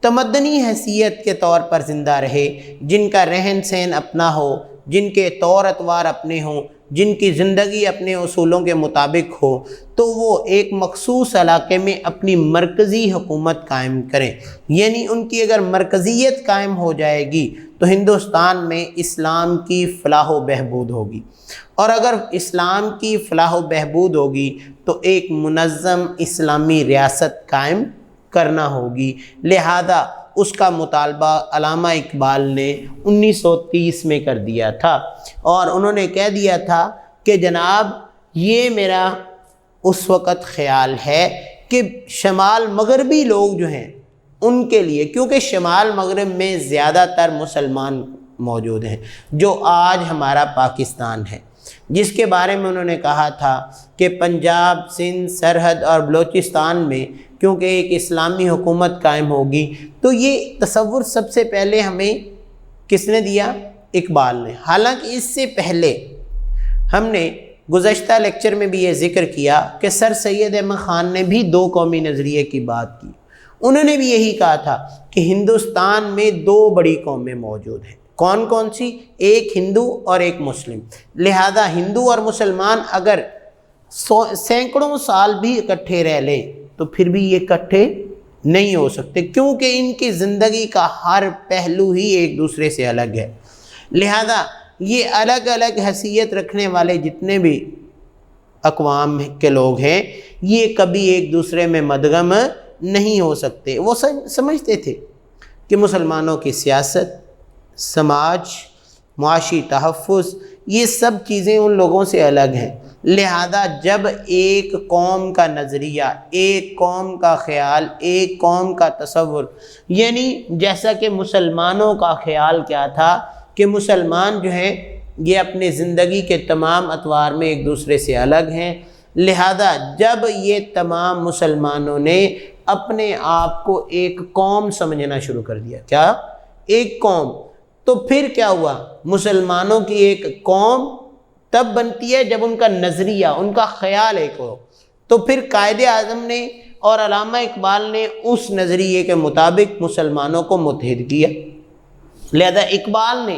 تمدنی حیثیت کے طور پر زندہ رہے، جن کا رہن سہن اپنا ہو، جن کے طور اطوار اپنے ہوں، جن کی زندگی اپنے اصولوں کے مطابق ہو، تو وہ ایک مخصوص علاقے میں اپنی مرکزی حکومت قائم کریں۔ یعنی ان کی اگر مرکزیت قائم ہو جائے گی تو ہندوستان میں اسلام کی فلاح و بہبود ہوگی، اور اگر اسلام کی فلاح و بہبود ہوگی تو ایک منظم اسلامی ریاست قائم کرنا ہوگی۔ لہذا اس کا مطالبہ علامہ اقبال نے 1930 میں کر دیا تھا، اور انہوں نے کہہ دیا تھا کہ جناب یہ میرا اس وقت خیال ہے کہ شمال مغربی لوگ جو ہیں ان کے لیے، کیونکہ شمال مغرب میں زیادہ تر مسلمان موجود ہیں، جو آج ہمارا پاکستان ہے، جس کے بارے میں انہوں نے کہا تھا کہ پنجاب، سندھ، سرحد اور بلوچستان میں کیونکہ ایک اسلامی حکومت قائم ہوگی، تو یہ تصور سب سے پہلے ہمیں کس نے دیا؟ اقبال نے۔ حالانکہ اس سے پہلے ہم نے گزشتہ لیکچر میں بھی یہ ذکر کیا کہ سر سید احمد خان نے بھی دو قومی نظریے کی بات کی۔ انہوں نے بھی یہی کہا تھا کہ ہندوستان میں دو بڑی قومیں موجود ہیں۔ کون کون سی؟ ایک ہندو اور ایک مسلم۔ لہذا ہندو اور مسلمان اگر سینکڑوں سال بھی اکٹھے رہ لیں تو پھر بھی یہ اکٹھے نہیں ہو سکتے، کیونکہ ان کی زندگی کا ہر پہلو ہی ایک دوسرے سے الگ ہے۔ لہذا یہ الگ الگ حیثیت رکھنے والے جتنے بھی اقوام کے لوگ ہیں، یہ کبھی ایک دوسرے میں مدغم نہیں ہو سکتے۔ وہ سمجھتے تھے کہ مسلمانوں کی سیاست، سماج، معاشی تحفظ، یہ سب چیزیں ان لوگوں سے الگ ہیں۔ لہذا جب ایک قوم کا نظریہ، ایک قوم کا خیال، ایک قوم کا تصور، یعنی جیسا کہ مسلمانوں کا خیال کیا تھا کہ مسلمان جو ہیں یہ اپنے زندگی کے تمام اطوار میں ایک دوسرے سے الگ ہیں، لہذا جب یہ تمام مسلمانوں نے اپنے آپ کو ایک قوم سمجھنا شروع کر دیا، کیا؟ ایک قوم، تو پھر کیا ہوا؟ مسلمانوں کی ایک قوم تب بنتی ہے جب ان کا نظریہ، ان کا خیال ایک ہو۔ تو پھر قائد اعظم نے اور علامہ اقبال نے اس نظریے کے مطابق مسلمانوں کو متحد کیا۔ لہذا اقبال نے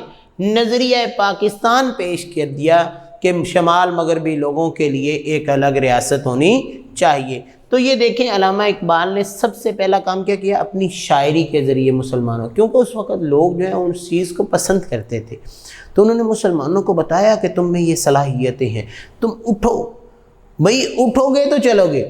نظریہ پاکستان پیش کر دیا کہ شمال مغربی لوگوں کے لیے ایک الگ ریاست ہونی چاہیے۔ تو یہ دیکھیں علامہ اقبال نے سب سے پہلا کام کیا کیا؟ اپنی شاعری کے ذریعے مسلمانوں، کیونکہ اس وقت لوگ جو ہیں اس چیز کو پسند کرتے تھے، تو انہوں نے مسلمانوں کو بتایا کہ تم میں یہ صلاحیتیں ہیں، تم اٹھو، بھئی اٹھو گے تو چلو گے۔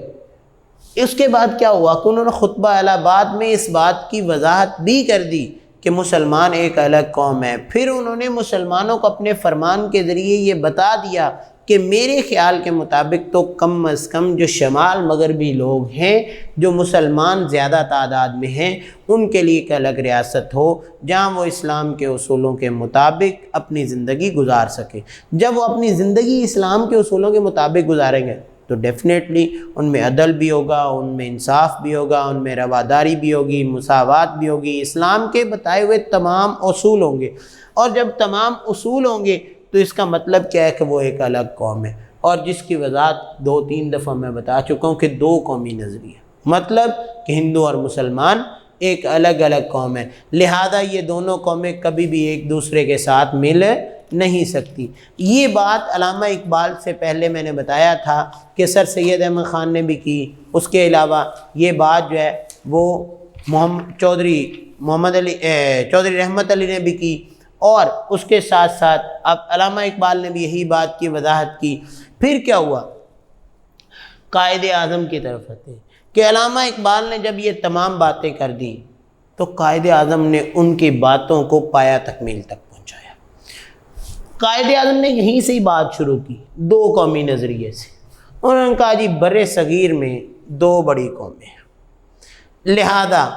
اس کے بعد کیا ہوا کہ انہوں نے خطبہ الہ آباد میں اس بات کی وضاحت بھی کر دی کہ مسلمان ایک الگ قوم ہے۔ پھر انہوں نے مسلمانوں کو اپنے فرمان کے ذریعے یہ بتا دیا کہ میرے خیال کے مطابق تو کم از کم جو شمال مغربی لوگ ہیں، جو مسلمان زیادہ تعداد میں ہیں، ان کے لیے ایک الگ ریاست ہو جہاں وہ اسلام کے اصولوں کے مطابق اپنی زندگی گزار سکیں۔ جب وہ اپنی زندگی اسلام کے اصولوں کے مطابق گزاریں گے تو ڈیفینیٹلی ان میں عدل بھی ہوگا، ان میں انصاف بھی ہوگا، ان میں رواداری بھی ہوگی، مساوات بھی ہوگی، اسلام کے بتائے ہوئے تمام اصول ہوں گے۔ اور جب تمام اصول ہوں گے تو اس کا مطلب کیا ہے کہ وہ ایک الگ قوم ہے، اور جس کی وضاحت 2-3 دفعہ میں بتا چکا ہوں کہ دو قومی نظریہ، مطلب کہ ہندو اور مسلمان ایک الگ الگ قوم ہے۔ لہذا یہ دونوں قومیں کبھی بھی ایک دوسرے کے ساتھ مل نہیں سکتی۔ یہ بات علامہ اقبال سے پہلے میں نے بتایا تھا کہ سر سید احمد خان نے بھی کی۔ اس کے علاوہ یہ بات جو ہے وہ چودھری رحمت علی نے بھی کی، اور اس کے ساتھ ساتھ اب علامہ اقبال نے بھی یہی بات کی وضاحت کی۔ پھر کیا ہوا؟ قائد اعظم کی طرف آتے ہیں کہ علامہ اقبال نے جب یہ تمام باتیں کر دیں تو قائد اعظم نے ان کی باتوں کو پایہ تکمیل تک پہنچایا۔ قائد اعظم نے یہیں سے ہی بات شروع کی، دو قومی نظریے سے۔ انہوں نے کہا جی بر صغیر میں دو بڑی قومیں ہیں، لہذا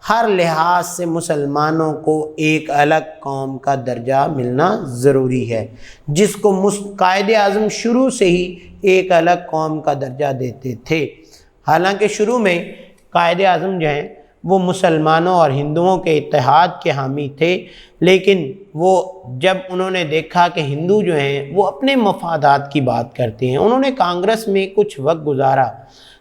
ہر لحاظ سے مسلمانوں کو ایک الگ قوم کا درجہ ملنا ضروری ہے، جس کو قائد اعظم شروع سے ہی ایک الگ قوم کا درجہ دیتے تھے۔ حالانکہ شروع میں قائد اعظم جو ہیں وہ مسلمانوں اور ہندوؤں کے اتحاد کے حامی تھے، لیکن وہ جب انہوں نے دیکھا کہ ہندو جو ہیں وہ اپنے مفادات کی بات کرتے ہیں، انہوں نے کانگریس میں کچھ وقت گزارا،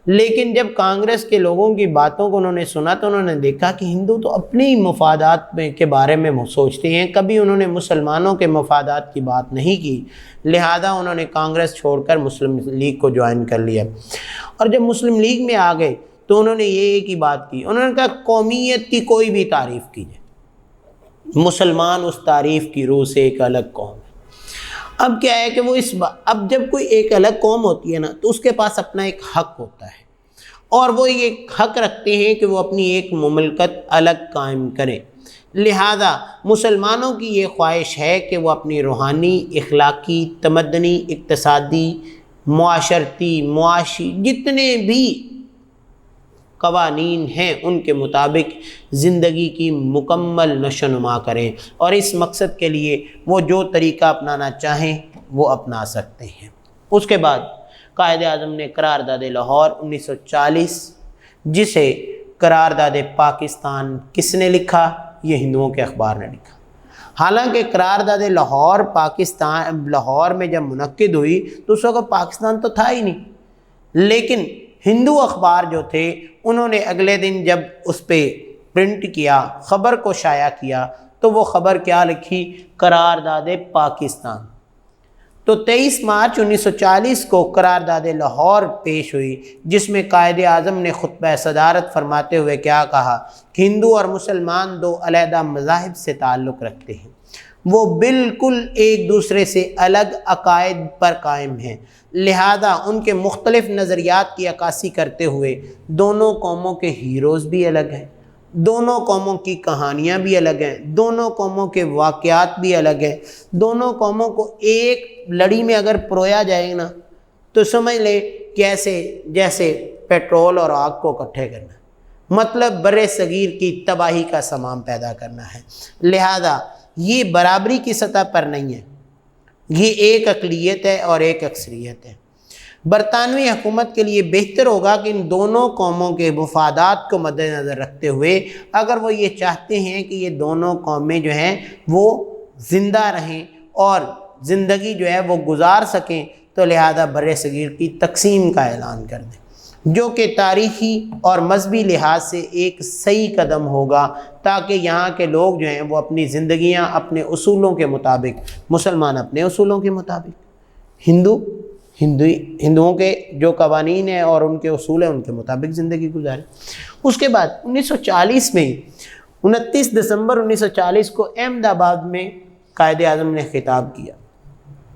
لیکن جب کانگریس کے لوگوں کی باتوں کو انہوں نے سنا تو انہوں نے دیکھا کہ ہندو تو اپنے ہی مفادات کے بارے میں سوچتے ہیں، کبھی انہوں نے مسلمانوں کے مفادات کی بات نہیں کی۔ لہذا انہوں نے کانگریس چھوڑ کر مسلم لیگ کو جوائن کر لیا، اور جب مسلم لیگ میں آ گئے تو انہوں نے یہ ایک ہی بات کی، انہوں نے کہا قومیت کی کوئی بھی تعریف کیجیے، مسلمان اس تعریف کی روح سے ایک الگ قوم ہے۔ اب کیا ہے کہ وہ اب جب کوئی ایک الگ قوم ہوتی ہے نا تو اس کے پاس اپنا ایک حق ہوتا ہے، اور وہ یہ حق رکھتے ہیں کہ وہ اپنی ایک مملکت الگ قائم کریں۔ لہذا مسلمانوں کی یہ خواہش ہے کہ وہ اپنی روحانی، اخلاقی، تمدنی، اقتصادی، معاشرتی معاشی جتنے بھی قوانین ہیں ان کے مطابق زندگی کی مکمل نشو و نما کریں، اور اس مقصد کے لیے وہ جو طریقہ اپنانا چاہیں وہ اپنا سکتے ہیں۔ اس کے بعد قائد اعظم نے قرارداد لاہور 1940، جسے قرارداد پاکستان کس نے لکھا؟ یہ ہندوؤں کے اخبار نے لکھا۔ حالانکہ قرارداد لاہور میں جب منعقد ہوئی تو اس وقت پاکستان تو تھا ہی نہیں، لیکن ہندو اخبار جو تھے انہوں نے اگلے دن جب اس پہ پرنٹ کیا، خبر کو شائع کیا، تو وہ خبر کیا لکھی؟ قرارداد پاکستان۔ تو 23 مارچ 1940 کو قرارداد لاہور پیش ہوئی، جس میں قائد اعظم نے خطبہ صدارت فرماتے ہوئے کیا کہا کہ ہندو اور مسلمان دو علیحدہ مذاہب سے تعلق رکھتے ہیں، وہ بالکل ایک دوسرے سے الگ عقائد پر قائم ہیں، لہذا ان کے مختلف نظریات کی عکاسی کرتے ہوئے دونوں قوموں کے ہیروز بھی الگ ہیں، دونوں قوموں کی کہانیاں بھی الگ ہیں، دونوں قوموں کے واقعات بھی الگ ہیں۔ دونوں قوموں کو ایک لڑی میں اگر پرویا جائے نا تو سمجھ لے کہ جیسے پیٹرول اور آگ کو اکٹھے کرنا، مطلب بر صغیر کی تباہی کا سامان پیدا کرنا ہے۔ لہذا یہ برابری کی سطح پر نہیں ہے، یہ ایک اقلیت ہے اور ایک اکثریت ہے۔ برطانوی حکومت کے لیے بہتر ہوگا کہ ان دونوں قوموں کے مفادات کو مد نظر رکھتے ہوئے اگر وہ یہ چاہتے ہیں کہ یہ دونوں قومیں جو ہیں وہ زندہ رہیں اور زندگی جو ہے وہ گزار سکیں، تو لہذا بر صغیر کی تقسیم کا اعلان کر دیں، جو کہ تاریخی اور مذہبی لحاظ سے ایک صحیح قدم ہوگا، تاکہ یہاں کے لوگ جو ہیں وہ اپنی زندگیاں اپنے اصولوں کے مطابق، مسلمان اپنے اصولوں کے مطابق، ہندوؤں کے جو قوانین ہیں اور ان کے اصول ہیں ان کے مطابق زندگی گزاریں۔ اس کے بعد 1940 میں 29 دسمبر 1940 کو احمد آباد میں قائد اعظم نے خطاب کیا۔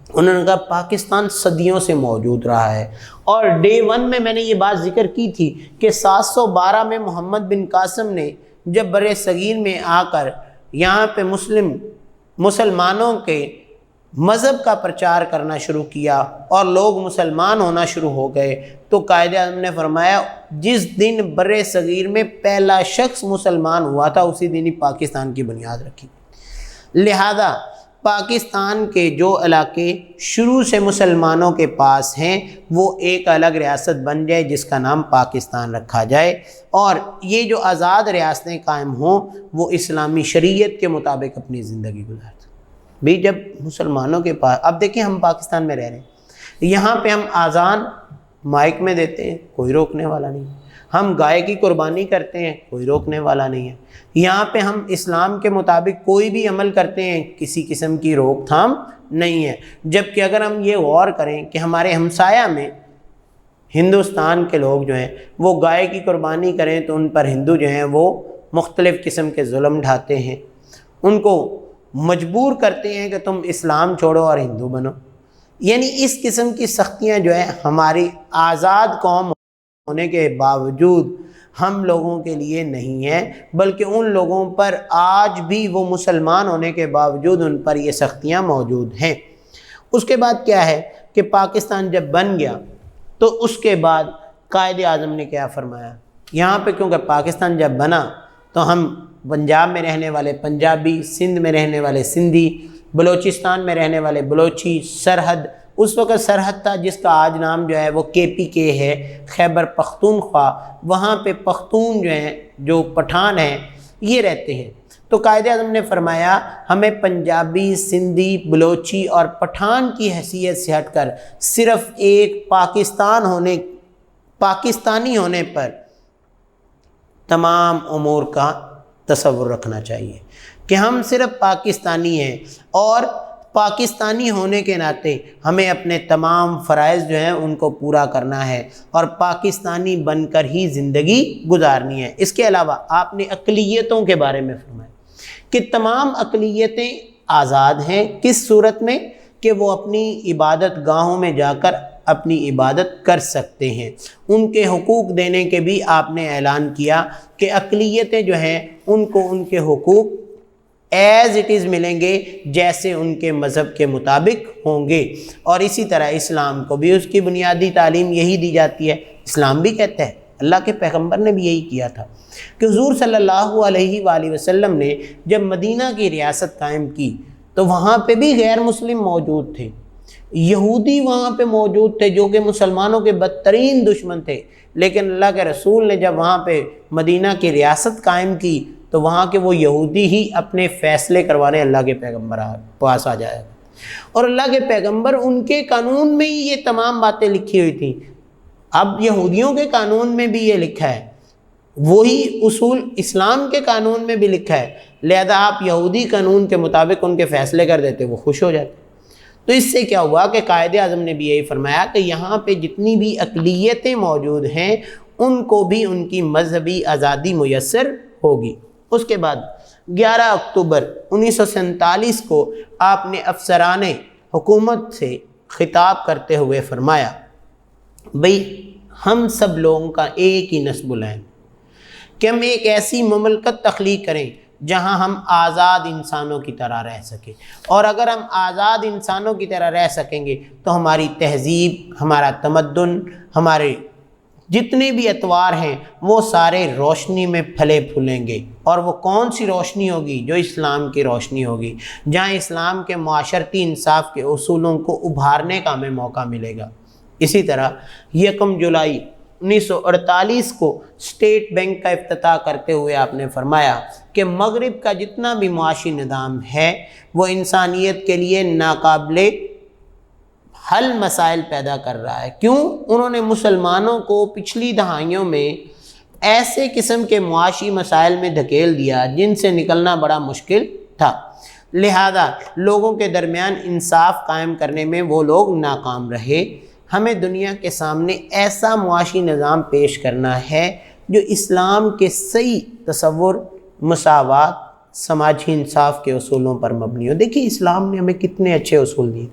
انہوں نے کہا پاکستان صدیوں سے موجود رہا ہے، اور ڈے 1 میں نے یہ بات ذکر کی تھی کہ 712 میں محمد بن قاسم نے جب بر صغیر میں آ کر یہاں پہ مسلمانوں کے مذہب کا پرچار کرنا شروع کیا اور لوگ مسلمان ہونا شروع ہو گئے، تو قائد اعظم نے فرمایا جس دن بر صغیر میں پہلا شخص مسلمان ہوا تھا اسی دن ہی پاکستان کی بنیاد رکھی۔ لہذا پاکستان کے جو علاقے شروع سے مسلمانوں کے پاس ہیں وہ ایک الگ ریاست بن جائے جس کا نام پاکستان رکھا جائے، اور یہ جو آزاد ریاستیں قائم ہوں وہ اسلامی شریعت کے مطابق اپنی زندگی گزاریں۔ بھی جب مسلمانوں کے پاس، اب دیکھیں ہم پاکستان میں رہ رہے ہیں، یہاں پہ ہم اذان مائک میں دیتے ہیں، کوئی روکنے والا نہیں، ہم گائے کی قربانی کرتے ہیں، کوئی روکنے والا نہیں ہے، یہاں پہ ہم اسلام کے مطابق کوئی بھی عمل کرتے ہیں، کسی قسم کی روک تھام نہیں ہے۔ جبکہ اگر ہم یہ غور کریں کہ ہمارے ہمسایہ میں ہندوستان کے لوگ جو ہیں وہ گائے کی قربانی کریں تو ان پر ہندو جو ہیں وہ مختلف قسم کے ظلم ڈھاتے ہیں، ان کو مجبور کرتے ہیں کہ تم اسلام چھوڑو اور ہندو بنو۔ یعنی اس قسم کی سختیاں جو ہیں ہماری آزاد قوم ہونے کے باوجود ہم لوگوں کے لیے نہیں ہیں، بلکہ ان لوگوں پر آج بھی وہ مسلمان ہونے کے باوجود ان پر یہ سختیاں موجود ہیں۔ اس کے بعد کیا ہے کہ پاکستان جب بن گیا تو اس کے بعد قائد اعظم نے کیا فرمایا، یہاں پہ کیونکہ پاکستان جب بنا تو ہم پنجاب میں رہنے والے پنجابی، سندھ میں رہنے والے سندھی، بلوچستان میں رہنے والے بلوچی، سرحد، اس وقت سرحد تھا جس کا آج نام جو ہے وہ KPK ہے، خیبر پختونخوا، وہاں پہ پختون جو ہیں، جو پٹھان ہیں، یہ رہتے ہیں۔ تو قائد اعظم نے فرمایا ہمیں پنجابی، سندھی، بلوچی اور پٹھان کی حیثیت سے ہٹ کر صرف ایک پاکستانی ہونے پر تمام امور کا تصور رکھنا چاہیے کہ ہم صرف پاکستانی ہیں، اور پاکستانی ہونے کے ناطے ہمیں اپنے تمام فرائض جو ہیں ان کو پورا کرنا ہے اور پاکستانی بن کر ہی زندگی گزارنی ہے۔ اس کے علاوہ آپ نے اقلیتوں کے بارے میں فرمایا کہ تمام اقلیتیں آزاد ہیں، کس صورت میں کہ وہ اپنی عبادت گاہوں میں جا کر اپنی عبادت کر سکتے ہیں۔ ان کے حقوق دینے کے بھی آپ نے اعلان کیا کہ اقلیتیں جو ہیں ان کو ان کے حقوق ایز اٹ از ملیں گے جیسے ان کے مذہب کے مطابق ہوں گے۔ اور اسی طرح اسلام کو بھی اس کی بنیادی تعلیم یہی دی جاتی ہے۔ اسلام بھی کہتا ہے، اللہ کے پیغمبر نے بھی یہی کیا تھا کہ حضور صلی اللہ علیہ وآلہ وسلم نے جب مدینہ کی ریاست قائم کی تو وہاں پہ بھی غیر مسلم موجود تھے، یہودی وہاں پہ موجود تھے جو کہ مسلمانوں کے بدترین دشمن تھے، لیکن اللہ کے رسول نے جب وہاں پہ مدینہ کی ریاست قائم کی تو وہاں کے وہ یہودی ہی اپنے فیصلے کروانے اللہ کے پیغمبر پاس آ جائے، اور اللہ کے پیغمبر ان کے قانون میں ہی یہ تمام باتیں لکھی ہوئی تھیں۔ اب یہودیوں کے قانون میں بھی یہ لکھا ہے، وہی اصول اسلام کے قانون میں بھی لکھا ہے، لہذا آپ یہودی قانون کے مطابق ان کے فیصلے کر دیتے، وہ خوش ہو جاتے۔ تو اس سے کیا ہوا کہ قائد اعظم نے بھی یہی فرمایا کہ یہاں پہ جتنی بھی اقلیتیں موجود ہیں ان کو بھی ان کی مذہبی آزادی میسر ہوگی۔ اس کے بعد 11 اکتوبر 1947 کو آپ نے افسران حکومت سے خطاب کرتے ہوئے فرمایا، بھئی ہم سب لوگوں کا ایک ہی نصب العین کہ ہم ایک ایسی مملکت تخلیق کریں جہاں ہم آزاد انسانوں کی طرح رہ سکیں، اور اگر ہم آزاد انسانوں کی طرح رہ سکیں گے تو ہماری تہذیب، ہمارا تمدن، ہمارے جتنے بھی اطوار ہیں وہ سارے روشنی میں پھلے پھولیں گے۔ اور وہ کون سی روشنی ہوگی؟ جو اسلام کی روشنی ہوگی، جہاں اسلام کے معاشرتی انصاف کے اصولوں کو ابھارنے کا ہمیں موقع ملے گا۔ اسی طرح 1 جولائی 1948 کو اسٹیٹ بینک کا افتتاح کرتے ہوئے آپ نے فرمایا کہ مغرب کا جتنا بھی معاشی نظام ہے وہ انسانیت کے لیے ناقابل حل مسائل پیدا کر رہا ہے۔ کیوں؟ انہوں نے مسلمانوں کو پچھلی دہائیوں میں ایسے قسم کے معاشی مسائل میں دھکیل دیا جن سے نکلنا بڑا مشکل تھا، لہذا لوگوں کے درمیان انصاف قائم کرنے میں وہ لوگ ناکام رہے۔ ہمیں دنیا کے سامنے ایسا معاشی نظام پیش کرنا ہے جو اسلام کے صحیح تصور، مساوات، سماجی انصاف کے اصولوں پر مبنی ہو۔ دیکھیے اسلام نے ہمیں کتنے اچھے اصول دیے۔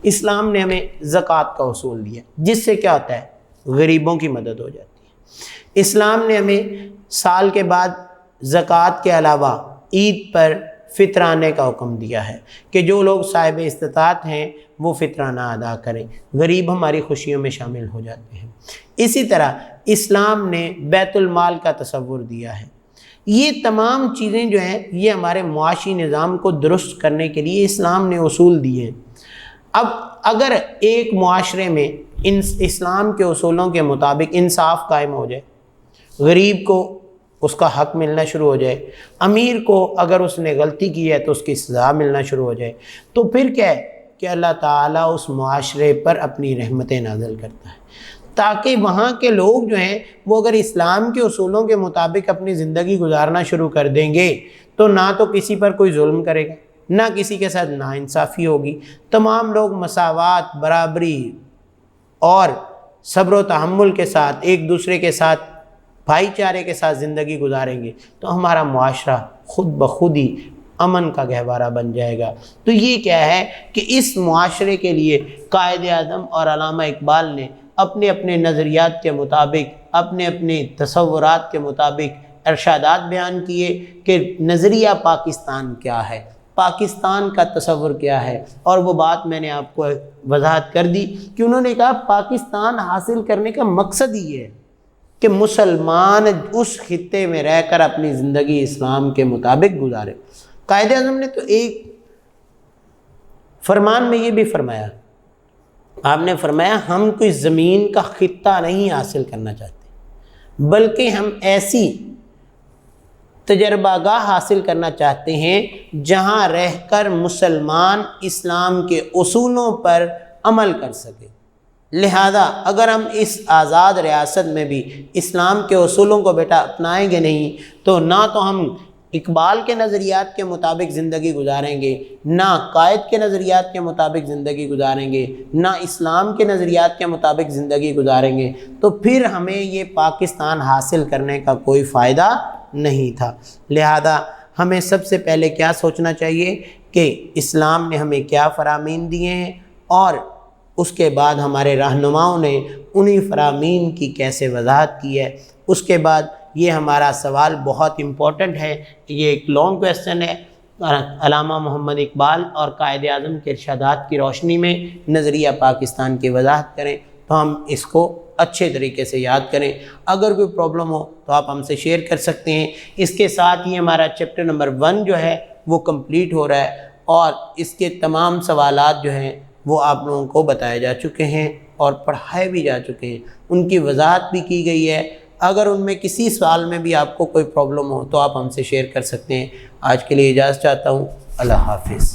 اسلام نے ہمیں زکوٰۃ کا اصول دیا جس سے کیا ہوتا ہے؟ غریبوں کی مدد ہو جاتی ہے۔ اسلام نے ہمیں سال کے بعد زکوٰۃ کے علاوہ عید پر فطرانے کا حکم دیا ہے کہ جو لوگ صاحب استطاعت ہیں وہ فطرانہ ادا کریں، غریب ہماری خوشیوں میں شامل ہو جاتے ہیں۔ اسی طرح اسلام نے بیت المال کا تصور دیا ہے۔ یہ تمام چیزیں جو ہیں یہ ہمارے معاشی نظام کو درست کرنے کے لیے اسلام نے اصول دیے ہیں۔ اب اگر ایک معاشرے میں اسلام کے اصولوں کے مطابق انصاف قائم ہو جائے، غریب کو اس کا حق ملنا شروع ہو جائے، امیر کو اگر اس نے غلطی کی ہے تو اس کی سزا ملنا شروع ہو جائے، تو پھر کیا ہے کہ اللہ تعالیٰ اس معاشرے پر اپنی رحمتیں نازل کرتا ہے، تاکہ وہاں کے لوگ جو ہیں وہ اگر اسلام کے اصولوں کے مطابق اپنی زندگی گزارنا شروع کر دیں گے تو نہ تو کسی پر کوئی ظلم کرے گا، نہ کسی کے ساتھ ناانصافی ہوگی، تمام لوگ مساوات، برابری اور صبر و تحمل کے ساتھ ایک دوسرے کے ساتھ بھائی چارے کے ساتھ زندگی گزاریں گے تو ہمارا معاشرہ خود بخود ہی امن کا گہوارہ بن جائے گا۔ تو یہ کیا ہے کہ اس معاشرے کے لیے قائد اعظم اور علامہ اقبال نے اپنے اپنے نظریات کے مطابق، اپنے اپنے تصورات کے مطابق ارشادات بیان کیے کہ نظریہ پاکستان کیا ہے، پاکستان کا تصور کیا ہے، اور وہ بات میں نے آپ کو وضاحت کر دی کہ انہوں نے کہا پاکستان حاصل کرنے کا مقصد ہی ہے کہ مسلمان اس خطے میں رہ کر اپنی زندگی اسلام کے مطابق گزارے۔ قائد اعظم نے تو ایک فرمان میں یہ بھی فرمایا، آپ نے فرمایا ہم کوئی زمین کا خطہ نہیں حاصل کرنا چاہتے بلکہ ہم ایسی تجربہ گاہ حاصل کرنا چاہتے ہیں جہاں رہ کر مسلمان اسلام کے اصولوں پر عمل کر سکے۔ لہذا اگر ہم اس آزاد ریاست میں بھی اسلام کے اصولوں کو بیٹا اپنائیں گے نہیں تو نہ تو ہم اقبال کے نظریات کے مطابق زندگی گزاریں گے، نہ قائد کے نظریات کے مطابق زندگی گزاریں گے، نہ اسلام کے نظریات کے مطابق زندگی گزاریں گے، تو پھر ہمیں یہ پاکستان حاصل کرنے کا کوئی فائدہ نہیں تھا۔ لہذا ہمیں سب سے پہلے کیا سوچنا چاہیے کہ اسلام نے ہمیں کیا فرامین دیے ہیں، اور اس کے بعد ہمارے رہنماؤں نے انہی فرامین کی کیسے وضاحت کی ہے۔ اس کے بعد یہ ہمارا سوال بہت امپورٹنٹ ہے، یہ ایک لانگ کویسچن ہے، علامہ محمد اقبال اور قائد اعظم کے ارشادات کی روشنی میں نظریہ پاکستان کی وضاحت کریں تو ہم اس کو اچھے طریقے سے یاد کریں۔ اگر کوئی پرابلم ہو تو آپ ہم سے شیئر کر سکتے ہیں۔ اس کے ساتھ ہی ہمارا چیپٹر نمبر 1 جو ہے وہ کمپلیٹ ہو رہا ہے اور اس کے تمام سوالات جو ہیں وہ آپ لوگوں کو بتائے جا چکے ہیں اور پڑھائے بھی جا چکے ہیں، ان کی وضاحت بھی کی گئی ہے۔ اگر ان میں کسی سوال میں بھی آپ کو کوئی پرابلم ہو تو آپ ہم سے شیئر کر سکتے ہیں۔ آج کے لیے اجازت چاہتا ہوں، اللہ حافظ۔